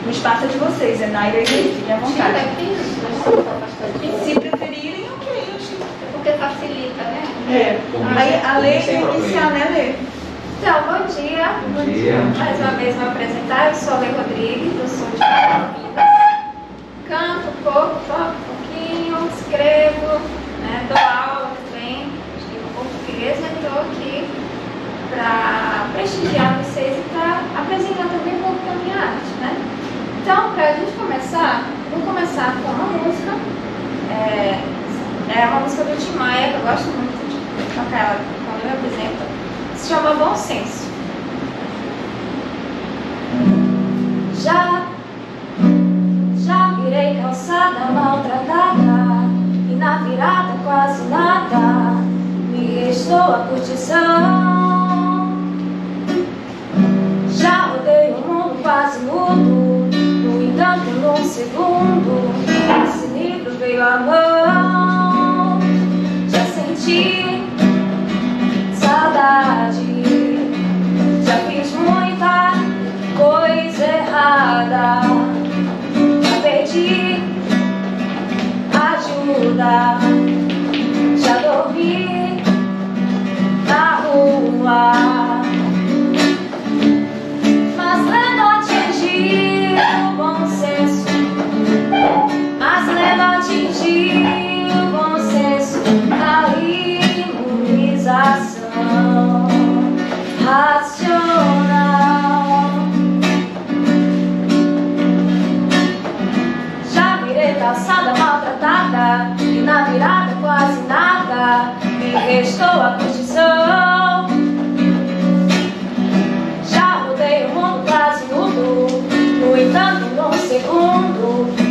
O espaço é de vocês, Naira e Leite, fiquem à vontade. Se preferirem, ok, eu acho. Porque facilita, né? Aí a Lei vai iniciar, né, Lei? Então, bom dia. Bom dia. Mais uma vez vou apresentar. Eu sou a Lei Rodrigues, eu sou de Campinas. Canto um pouco, toco um pouquinho, escrevo, né, dou aula também, explico português, e estou aqui para prestigiar vocês e para apresentar também um pouco da minha arte, né? Então, para a gente começar, vou começar com uma música. É uma música do Tim Maia, que eu gosto muito de tocar ela quando eu me apresento. Se chama Bom Senso. Já virei calçada maltratada, e na virada quase nada me restou a curtição. Já rodei o mundo quase mudo, no entanto num segundo esse livro veio à mão. Já senti saudade, já fiz muita coisa errada, já pedi ajuda, já dormi na rua, mas lendo atingir o bom senso, mas lendo atingir o bom senso, a imunização racional. Já virei calçada maltratada, e na virada quase nada me restou a curtição. Já rodei o mundo quase nudo, no entanto num segundo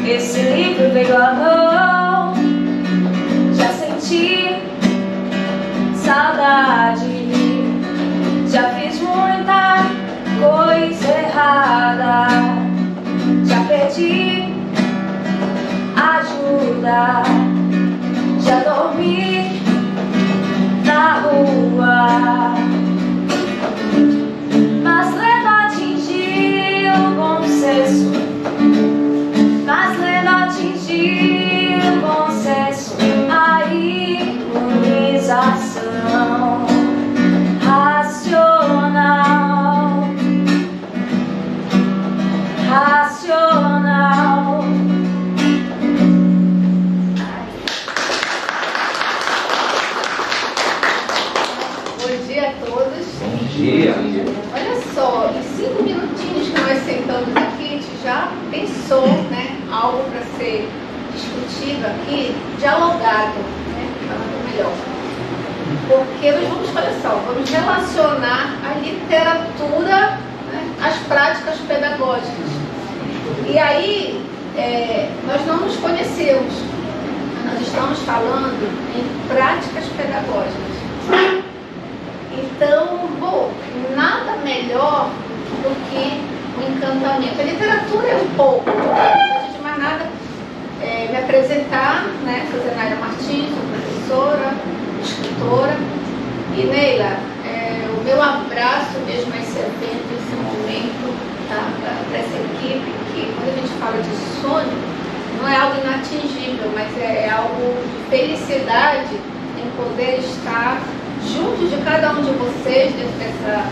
esse livro veio à mão. Já senti saudade, já fiz muita coisa errada, já pedi ajuda, já dormi na rua, mas lendo atingir o bom senso, mas lendo atingir o bom senso, a imunização racional, racional. Bom dia a todos. Bom dia. Olha só, em 5 minutinhos que nós sentamos aqui, a gente já pensou, né, algo para ser discutido aqui, dialogado, né, falando melhor. Porque nós vamos, olha só, vamos relacionar a literatura, né, às práticas pedagógicas. E aí, nós não nos conhecemos, nós estamos falando em práticas pedagógicas. Então, bom, nada melhor do que o encantamento. A literatura é um pouco, antes de mais nada, me apresentar, né? Sou Naira Martins, sou professora, escritora. E Neila, o meu abraço mesmo a esse evento, esse momento, tá? Para essa equipe, que quando a gente fala de sonho, não é algo inatingível, mas é algo de felicidade em poder estar junto de cada um de vocês dentro dessa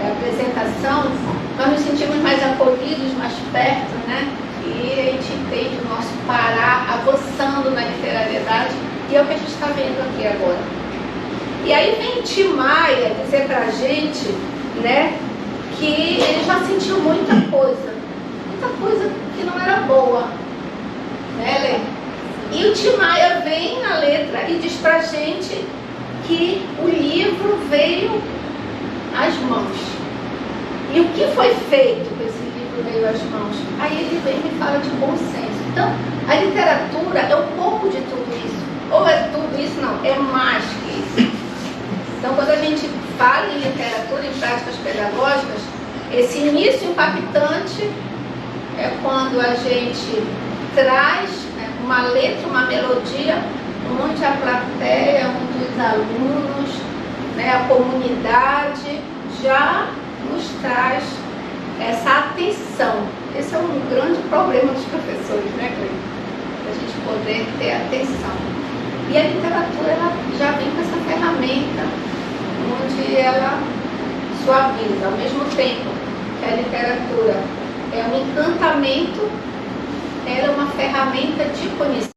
apresentação. Nós nos sentimos mais acolhidos, mais perto, né? E a gente entende o nosso Pará avançando na literariedade, e é o que a gente está vendo aqui agora. E aí vem Tim Maia dizer pra gente, né, que ele já sentiu muita coisa que não era boa, né, Lê? E o Tim Maia vem na letra e diz pra gente que o livro veio às mãos. E o que foi feito com esse livro veio às mãos? Aí ele vem e me fala de bom senso. Então, a literatura é um pouco de tudo isso. Ou é tudo isso? Não, é mais que isso. Então, quando a gente fala em literatura, em práticas pedagógicas, esse início impactante é quando a gente traz, né, uma letra, uma melodia, onde a plateia, onde os alunos, né, a comunidade já nos traz essa atenção, esse esse é um grande problema dos professores, né, Cleide? A gente poder ter atenção. E a literatura, ela já vem com essa ferramenta, onde ela suaviza, ao mesmo tempo que a literatura é um encantamento, ela é uma ferramenta de conhecimento.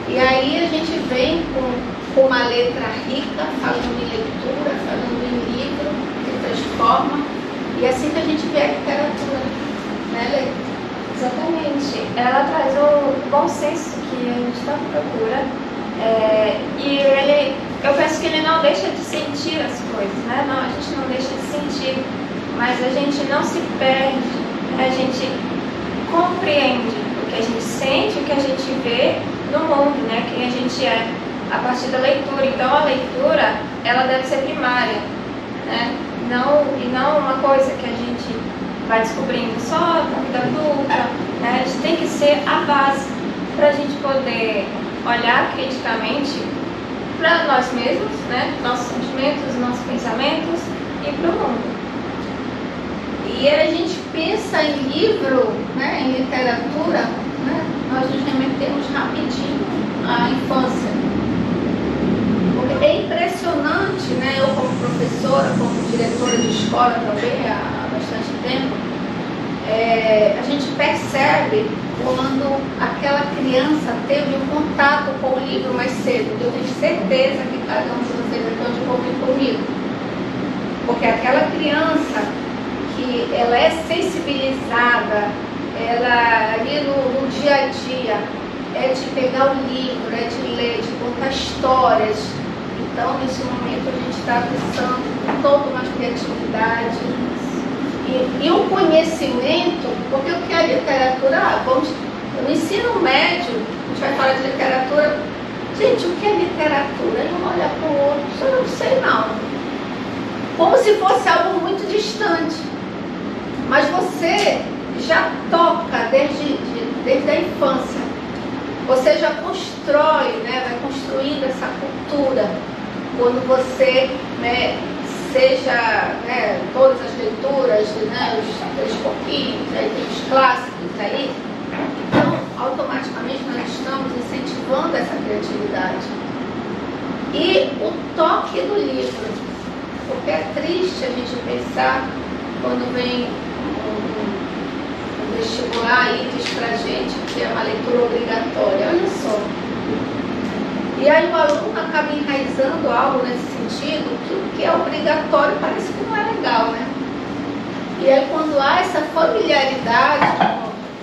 E aí a gente vem com uma letra rica, falando em leitura, falando em livro, que transforma, e é assim que a gente vê a literatura, né, Lê? Exatamente. Ela traz o bom senso que a gente tanto procura, e eu penso que ele não deixa de sentir as coisas, né? Não, a gente não deixa de sentir, mas a gente não se perde, a gente compreende o que a gente sente, o que a gente vê no mundo, né? Quem a gente é a partir da leitura. Então a leitura, ela deve ser primária, né? E não uma coisa que a gente vai descobrindo só na vida adulta, né? A gente tem que ser a base para a gente poder olhar criticamente para nós mesmos, né? Nossos sentimentos, nossos pensamentos e para o mundo. E a gente pensa em livro, né, em literatura, né, nós nos remetemos rapidinho à infância. Porque é impressionante, né, eu como professora, como diretora de escola também há bastante tempo, a gente percebe quando aquela criança teve um contato com o livro mais cedo. Eu tenho certeza que cada um de vocês aqui hoje convive comigo. Porque aquela criança que ela é sensibilizada, ela ali no dia a dia, é de pegar o livro, é de ler, de contar histórias. Então, nesse momento, a gente está pensando toda uma criatividade e um conhecimento, porque o que é literatura? No ensino médio, a gente vai falar de literatura. Gente, o que é literatura? E um olha para o outro, eu não sei não. Como se fosse algo muito distante. Mas você já toca desde a infância. Você já constrói, né, vai construindo essa cultura. Quando você, né, seja, né, todas as leituras, né, os 3 pouquinhos, aí tem os clássicos aí. Então, automaticamente nós estamos incentivando essa criatividade. E o toque do livro. Porque é triste a gente pensar quando vem um vestibular e diz pra gente que é uma leitura obrigatória. Olha só. E aí o aluno acaba enraizando algo nesse sentido, que o que é obrigatório parece que não é legal, né? E aí quando há essa familiaridade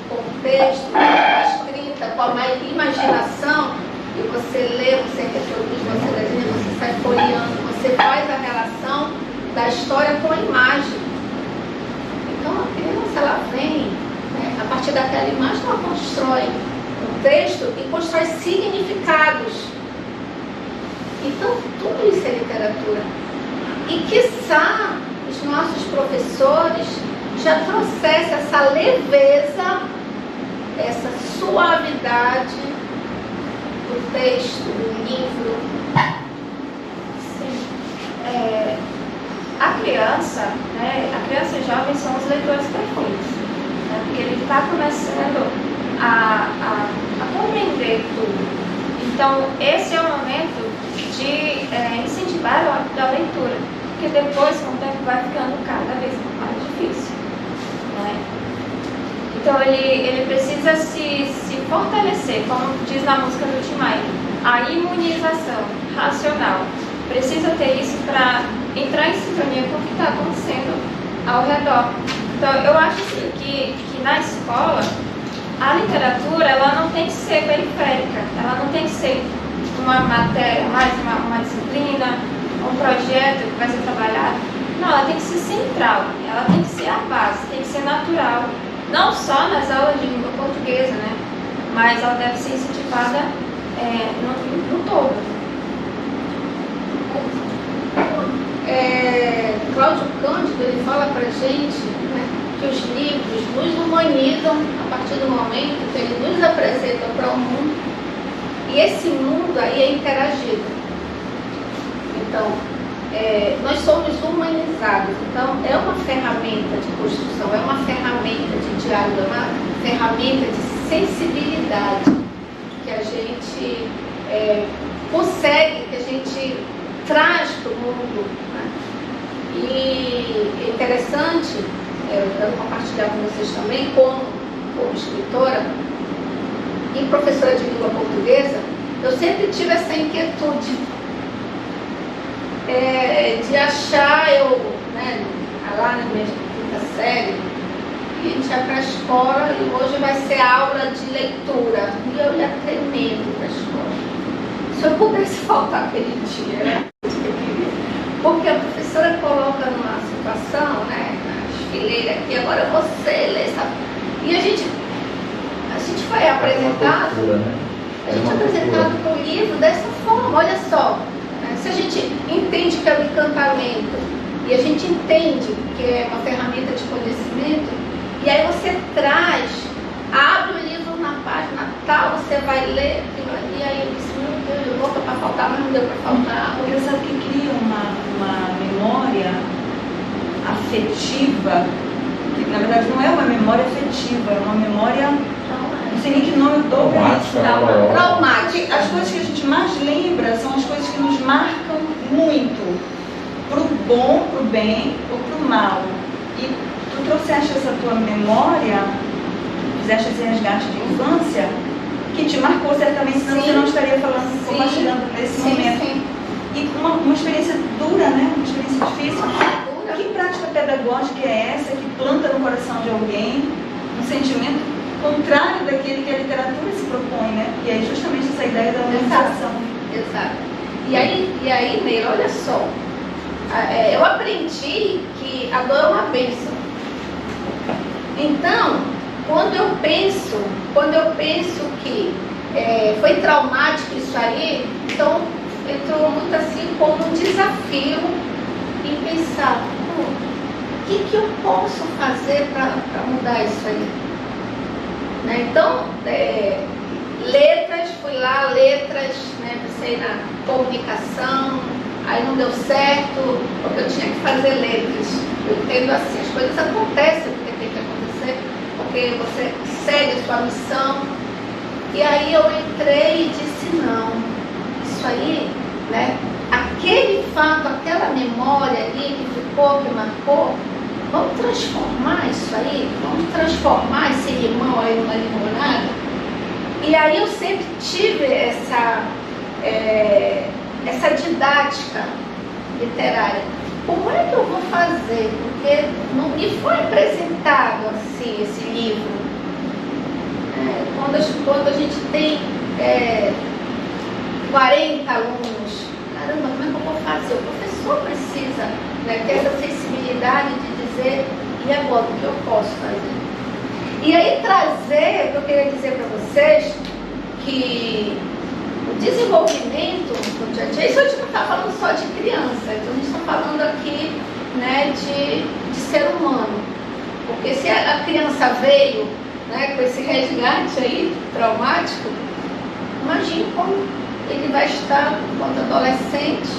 com o texto, com a escrita, com a imaginação, e você lê, você reproduz, você desenha, você sai folheando, você faz a relação da história com a imagem. Então a criança, ela vem, né, a partir daquela imagem, ela constrói um texto e constrói significados. Então tudo isso é literatura. E quiçá os nossos professores já trouxessem essa leveza, essa suavidade do texto, do livro. Sim. A criança, né, a criança e jovem são os leitores perfeitos, né, porque ele está começando a compreender tudo. Então, esse é o momento de incentivar o hábito da leitura, porque depois, com o tempo, vai ficando cada vez mais difícil, né? Então, ele precisa se fortalecer, como diz na música do Tim Maia, a imunização racional. Precisa ter isso para entrar em sintonia com o que está acontecendo ao redor. Então, eu acho assim, que na escola, a literatura, ela não tem que ser periférica, ela não tem que ser uma matéria, mais uma disciplina, um projeto que vai ser trabalhado. Não, ela tem que ser central, ela tem que ser a base, tem que ser natural. Não só nas aulas de língua portuguesa, né? Mas ela deve ser incentivada no todo. Cláudio Cândido, ele fala pra gente, né, que os livros nos humanizam a partir do momento que ele nos apresentam para o mundo, e esse mundo aí é interagido. Então, nós somos humanizados, então é uma ferramenta de construção, é uma ferramenta de diário é uma ferramenta de sensibilidade que a gente consegue, que a gente traz para o mundo, né? E é interessante, eu quero compartilhar com vocês também, como escritora e professora de língua portuguesa, eu sempre tive essa inquietude de achar, né, lá na minha quinta série, e a gente ia para a escola e hoje vai ser aula de leitura. E eu ia tremendo para a escola. Se eu pudesse faltar aquele dia, era isso que eu queria. Porque a professora coloca numa situação, né, na fileira aqui, agora você lê essa. E a gente foi apresentado, para o livro dessa forma, olha só. Né, se a gente entende que é o encantamento, e a gente entende que é uma ferramenta de conhecimento, e aí você traz, abre o livro na página tal, você vai ler aquilo ali, e aí eu disse, meu Deus, eu volto para faltar, mas não deu para faltar. Porque sabe que cria uma memória afetiva, que na verdade não é uma memória afetiva, é uma memória, não sei nem que nome eu dou para isso. Traumática. As coisas que a gente mais lembra são as coisas que nos marcam muito, pro bom, pro bem ou pro mal. E tu trouxeste essa tua memória, fizeste esse resgate de infância, que te marcou certamente, senão você não estaria falando, compartilhando nesse momento. Sim. E uma experiência dura, né? Uma experiência difícil. Que prática pedagógica é essa que planta no coração de alguém um sentimento contrário daquele que a literatura se propõe, né? E aí justamente essa ideia da humanização. Exato. E aí, Neila, olha só, eu aprendi que a dor é uma bênção. Então, quando eu penso que foi traumático isso aí, então entrou muito assim como um desafio em pensar, o que eu posso fazer para mudar isso aí? Né? Então, letras, né? Pensei na comunicação, aí não deu certo, porque eu tinha que fazer letras. Eu entendo assim, as coisas acontecem porque tem que acontecer, porque você segue a sua missão. E aí eu entrei e disse, não, isso aí, né? Aquele fato, aquela memória ali que ficou, que marcou, vamos transformar isso aí, vamos transformar esse limão aí numa limonada. E aí eu sempre tive essa didática literária. Como é que eu vou fazer? Porque não me foi apresentado assim esse livro. Quando a gente tem 40 alunos, caramba, como é que eu vou fazer? O professor precisa, né, ter essa sensibilidade de dizer, e agora, o que eu posso fazer? E aí trazer, o que eu queria dizer para vocês, que o desenvolvimento do dia a dia, isso a gente não está falando só de criança, então a gente está falando aqui, né, de ser humano. Porque se a criança veio, né, com esse resgate aí traumático, imagine como ele vai estar enquanto adolescente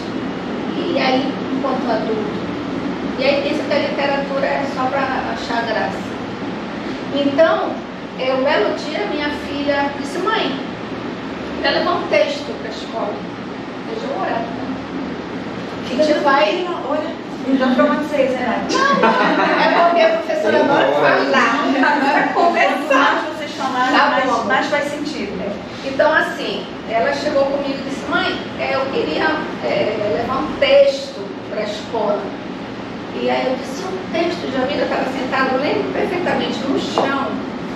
e aí enquanto adulto. E aí pensa que a literatura é só para achar graça. Então, um belo dia minha filha disse, mãe, ela levou um texto para a escola. Deixa eu orar, né? A gente vai... Olha, eu já traumatizei, né? Não, é porque a professora adora falar. Adora conversar. Quanto mais vocês falarem, mais faz sentido. Então, assim, ela chegou comigo e disse, mãe, eu queria levar um texto para a escola. E aí eu disse, um texto de amiga, eu estava sentada, eu lembro perfeitamente, no chão,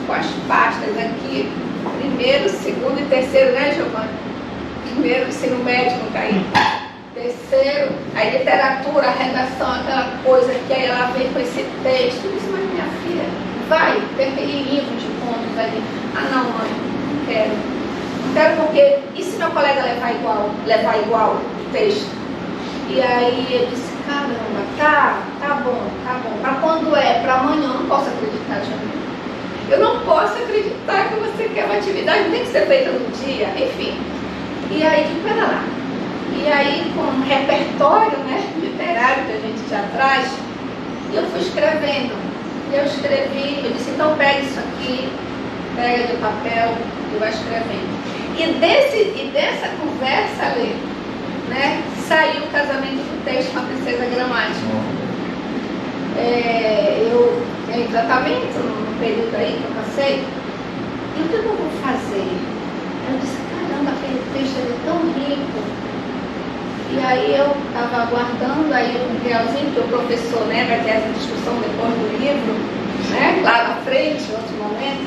com as pastas aqui, primeiro, segundo e terceiro, né, Giovana? Primeiro, ensino médio, não caí. Terceiro, a literatura, a redação, aquela coisa que aí ela veio com esse texto. Eu disse, mas minha filha, vai, tem aquele livro de contos ali. Ah, não, mãe, não quero. Não quero porque, e se meu colega levar igual o texto? E aí eu disse, caramba, tá bom. Para quando para amanhã, eu não posso acreditar, Jamila. Eu não posso acreditar que você quer uma atividade, não tem que ser feita no dia, enfim. E aí, pera lá. E aí, com um repertório, né, literário que a gente já traz, eu fui escrevendo. Eu escrevi, eu disse, então pegue pega de papel e vai escrevendo. E dessa conversa ali, né, saiu o casamento do texto com a princesa gramática. Eu em tratamento no período aí que eu passei, e o que eu vou fazer? Eu disse, caramba, aquele texto é tão rico. E aí eu estava aguardando aí um realzinho que o professor, né, vai ter essa discussão depois do livro, né, lá na frente, em outro momento.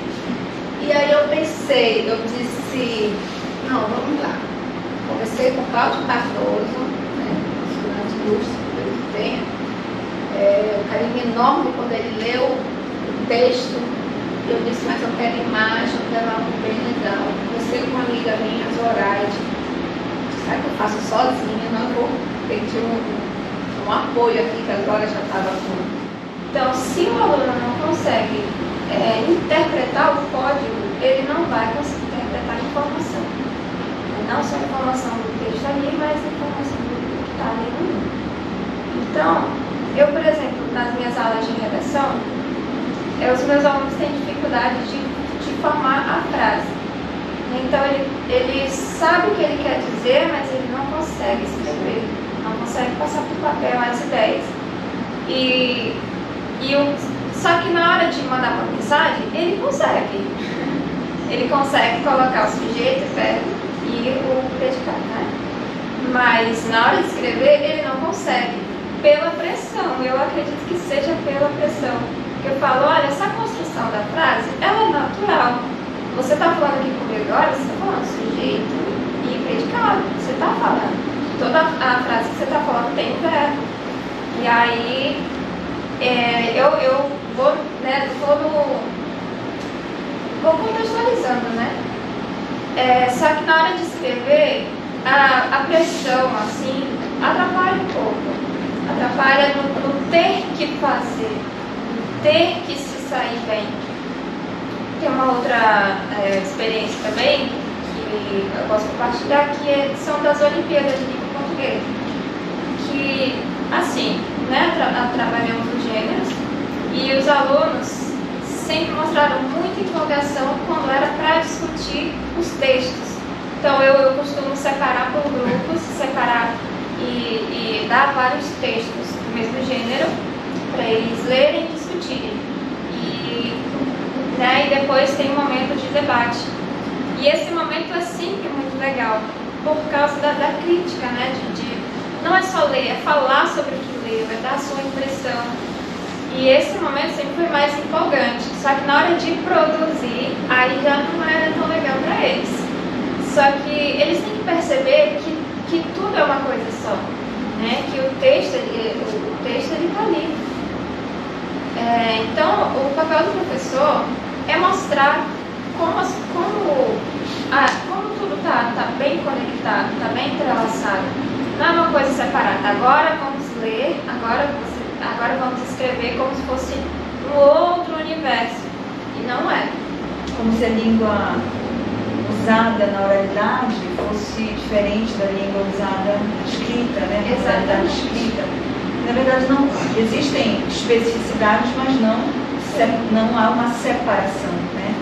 E aí eu pensei, eu disse, não, vamos lá. Conversei com o Cláudio Cardoso, né, estudante ilustre que ele tem, um carinho enorme quando ele leu o texto. Eu disse, mas eu quero imagem, eu quero algo bem legal. Conversei com uma amiga minha, Zoraide. Sabe que eu faço sozinha, não vou pedir um apoio aqui, que agora já estava com. Então, se o aluno não consegue interpretar o código, ele não vai conseguir interpretar a informação. Não só a informação do texto ali, mas a informação do que está ali no livro. Então, eu, por exemplo, nas minhas aulas de redação, os meus alunos têm dificuldade de formar a frase. Então, ele sabe o que ele quer dizer, mas ele não consegue escrever, não consegue passar por papel as ideias. Só que na hora de mandar uma mensagem, ele consegue. Ele consegue colocar o sujeito, o verbo e o predicado, né? Mas na hora de escrever, ele não consegue. Pela pressão, eu acredito que seja pela pressão. Porque eu falo, olha, essa construção da frase, ela é natural. Você está falando aqui comigo agora, você está falando sujeito e predicado. Você está falando. Toda a frase que você está falando tem verbo. E aí, eu vou, né, vou contextualizando, né? Só que na hora de escrever, a pressão, assim, atrapalha um pouco. Atrapalha no ter que fazer, no ter que se sair bem. Tem uma outra experiência também, que eu posso compartilhar, que são das Olimpíadas de Língua Portuguesa. Que, assim, né, trabalhamos os gêneros e os alunos sempre mostraram muita empolgação quando era para discutir os textos. Então eu costumo separar por grupos, e dar vários textos do mesmo gênero para eles lerem e discutirem. E depois tem um momento de debate. E esse momento é sempre muito legal, por causa da crítica, né? Não é só ler, é falar sobre o que leu, é dar a sua impressão. E esse momento sempre foi mais empolgante. Só que na hora de produzir, aí já não era tão legal para eles. Só que eles têm que perceber que tudo é uma coisa só, né? Que o texto ele está ali. Então, o papel do professor é mostrar como tudo está bem conectado, está bem entrelaçado. Não é uma coisa separada. Agora vamos ler, agora vamos escrever como se fosse um outro universo. E não é. Como se a língua usada na oralidade fosse diferente da língua usada escrita, né? Exatamente. Escrita. Na verdade, não existem especificidades, mas não há uma separação, né?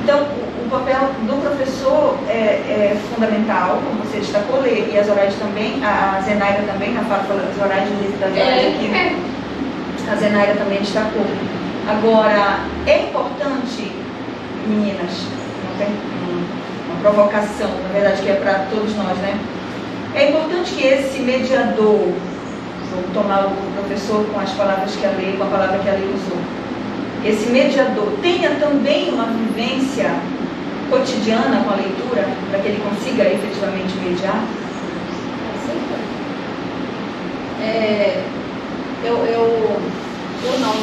Então, o papel do professor é fundamental, como você destacou, ler, e a Zoraide também, a Zenaira também, na fala da Zoraide, aqui, a Zenaira também destacou. Agora, é importante, meninas, não tem uma provocação, na verdade, que é para todos nós, né? É importante que esse mediador, vou tomar o professor com as palavras que a lei, com a palavra que a lei usou, esse mediador tenha também uma vivência cotidiana com a leitura, para que ele consiga efetivamente mediar?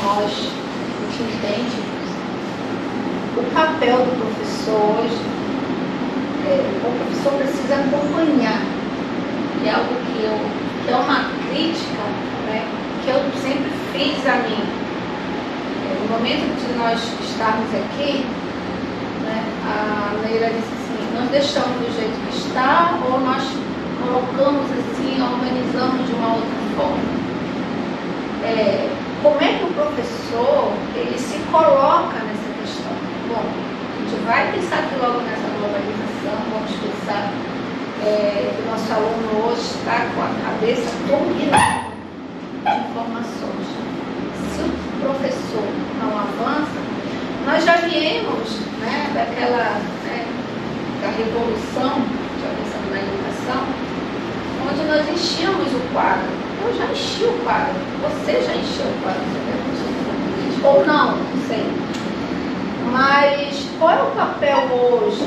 Nós, a gente entende o papel do professor hoje. O professor precisa acompanhar, que é algo que é uma crítica, né, que eu sempre fiz a mim. No momento de nós estarmos aqui, né, a Neira disse assim, nós deixamos do jeito que está ou nós colocamos assim, organizamos de uma outra forma. Como é que o professor ele se coloca nessa questão? Bom, a gente nosso aluno hoje está com a cabeça dominada de informações. Se o professor não avança, nós já viemos, né, daquela, né, da revolução, já pensando na educação, onde nós enchíamos o quadro. Eu já enchi o quadro, você já encheu o quadro, ou não sei. Mas qual é o papel hoje?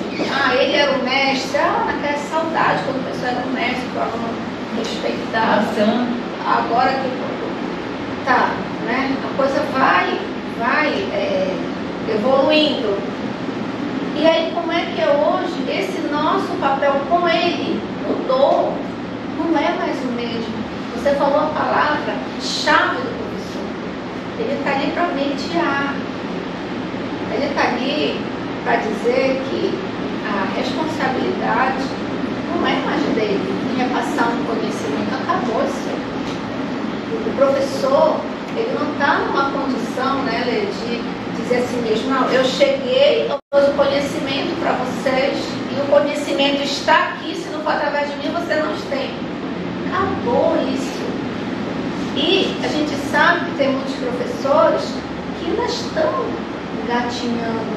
Ele era o mestre, naquela saudade, quando o professor era o mestre, o aluno respeitava. Agora que tá, né? A coisa vai evoluindo. E aí como é que é hoje? Esse nosso papel com ele mudou, não é mais o mesmo. Você falou a palavra-chave do professor. Ele está ali para mediar. Ele está ali para dizer que a responsabilidade não é mais dele em repassar um conhecimento. Acabou isso. O professor, ele não está numa condição, né, Lê, de dizer assim mesmo, não, eu cheguei, eu dou o conhecimento para vocês e o conhecimento está aqui, se não for através de mim, você não tem. Acabou isso. E a gente sabe que tem muitos professores que ainda estão gatinhando.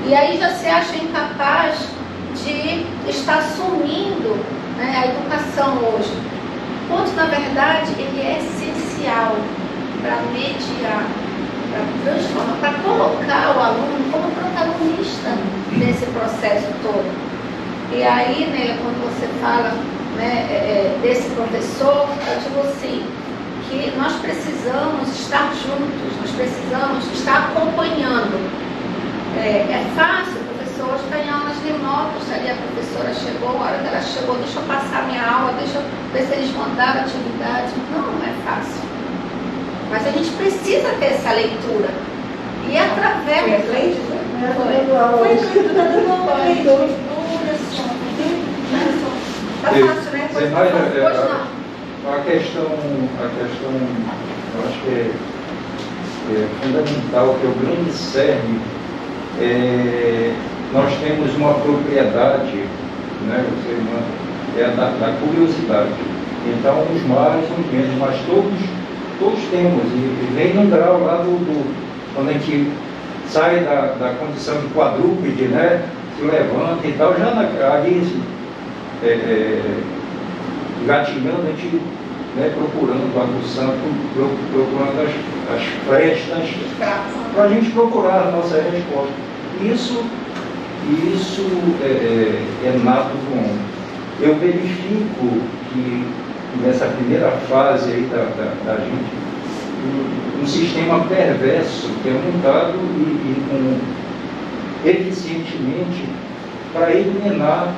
E aí já se acha incapaz de estar assumindo, né, a educação hoje. Quando, na verdade, ele é essencial para mediar, para transformar, para colocar o aluno como protagonista desse processo todo. E aí, né, quando você fala, né, desse professor, eu digo assim, que nós precisamos estar juntos, nós precisamos estar acompanhando. É fácil, o professor hoje está em aulas remotas, ali a professora chegou, a hora que ela chegou, deixa eu passar minha aula, deixa eu ver se eles mandaram atividade. Não é fácil. Mas a gente precisa ter essa leitura. E através... Foi a Cleide? Foi a Cleide, está dando uma Cleide. Olha só, tá fácil, né? Pois não. A questão, eu acho que é fundamental, que é o grande cerne, nós temos uma propriedade, né, da curiosidade. Então, uns mais, uns menos, mas todos temos, e vem num grau lá quando a gente sai da condição de quadrúpede, né, se levanta e tal, já ali, gatilhando, a gente, né, procurando a aguçação, procurando as frestas, para a gente procurar a nossa resposta. Isso é nato do homem. Eu verifico que nessa primeira fase aí da gente, um sistema perverso que é montado eficientemente para eliminar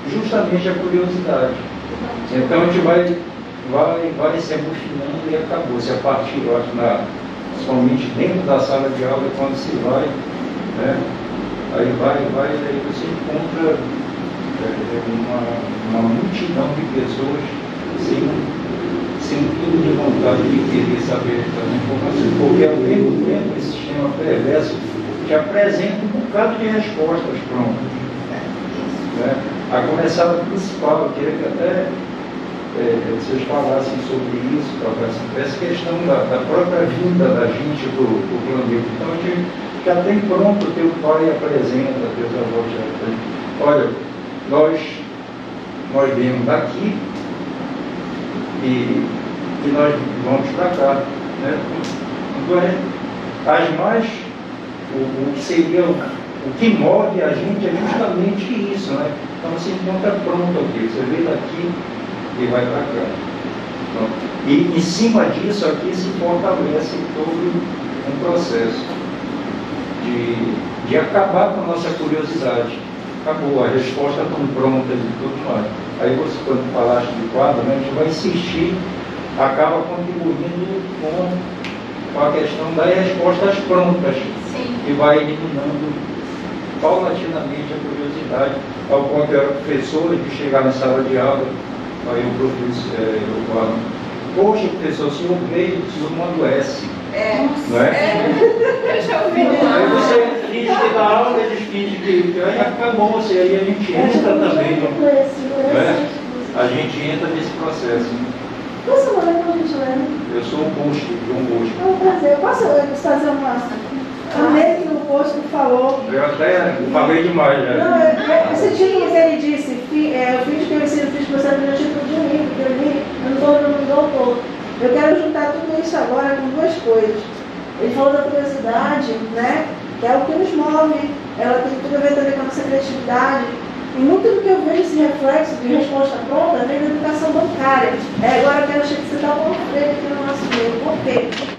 justamente a curiosidade. Então a gente vai se abufinando e acabou-se. A partir, eu acho, principalmente dentro da sala de aula, quando se vai, né, aí você encontra uma multidão de pessoas sem um pingo de vontade de querer saber das informações, porque ao mesmo tempo esse sistema perverso te apresenta um bocado de respostas prontas. Né? A começar do principal, eu queria que até vocês falassem sobre isso, essa questão da própria vinda da gente para o planeta. Então a gente já tem pronto, teu pai apresenta, teus avós já apresentam. Olha, nós viemos daqui e nós vamos para cá. Né? Então, o que seria, o que move a gente é justamente isso, né? Então você encontra pronto aqui, você vê daqui e vai para cá. Então, e em cima disso aqui se fortalece todo um processo de acabar com a nossa curiosidade. Acabou, as respostas estão prontas e tudo mais. Aí você, quando falaste de quadro, né, a gente vai insistir, acaba contribuindo com a questão das respostas prontas. Sim. E vai eliminando paulatinamente a curiosidade, ao ponto que eu era professor de chegar na sala de aula, aí o professor, eu falo, poxa, professor, o senhor veio, o senhor não adoece. Não é? Eu já ouvi. Aí você finge que dá aula, eles fingem que aí acabou, aí a gente entra também. a gente entra nesse processo. Você não lembra a gente lembra? Eu sou o Bosco, João Bosco. É um prazer. Eu posso fazer uma... A meio que no posto falou. Eu até falei demais, né? Não, esse título que ele disse, eu fiz conhecido, fiz processo no título de um livro, que eu li, eu não estou dando um autor. Eu quero juntar tudo isso agora com duas coisas. Ele falou da curiosidade, né? Que é o que nos move, ela tem tudo a ver também com a nossa criatividade. E muito do que eu vejo esse reflexo de resposta pronta vem da educação bancária. Agora eu quero citar o Paulo Freire aqui no nosso meio. Por quê?